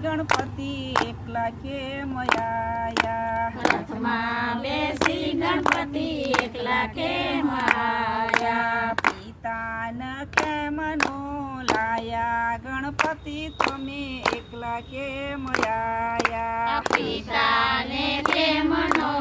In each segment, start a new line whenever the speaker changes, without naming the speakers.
ગણપતિ એકલા કેમ આયા?
રથમાં બેસી ગણપતિ એકલા કેમ આયા?
પિતાન કેમ નો લાયા? ગણપતિ તમે એકલા કેમ આયા?
પિતાને કેમ નો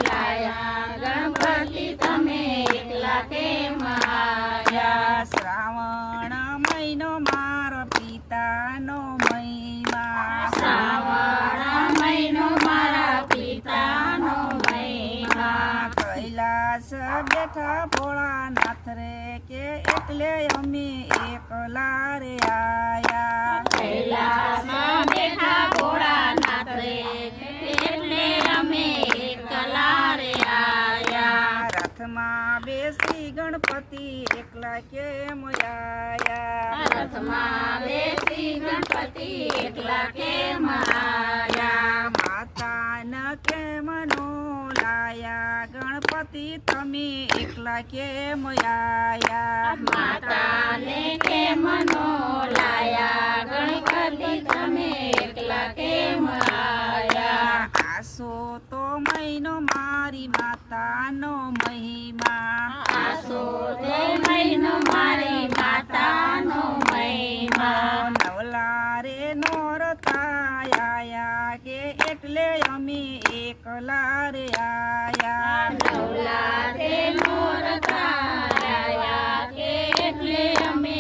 લાયા? ગણપતિ તમે એકલા કેમ આયા?
શ્રાવણ મહિનો મારો પિતાનો મહિમા.
શ્રાવણ મહિનો મારા પિતાનો મહિમા.
કૈલાસ બેઠા ભોળાનાથ રે કે એટલે અમે એકલા રે આયા.
કૈલાસમાં બેઠા ભોળાનાથ રે એટલે અમે એકલા રે આયા.
રથમાં બેસી ગણપતિ એકલા કેમ આયા?
રથમાં બેસી ગણપતિ એકલા કેમ આયા?
માતાન કેમ નો લાયા? ગણપતિ તમે એકલા કેમ આયા?
માતાને કેમ નો લાયા? ગણપતિ તમે એકલા કેમ આયા?
આસો તો મહિનો મારી માતાનો મહિમા.
આસો તો મહિનો મારી માતાનો મહિમા.
નવલા રે નોરતા આયા કે એટલે અમે એકલા રે આયા.
નવલા તે નોરતા આયા કે એટલે અમે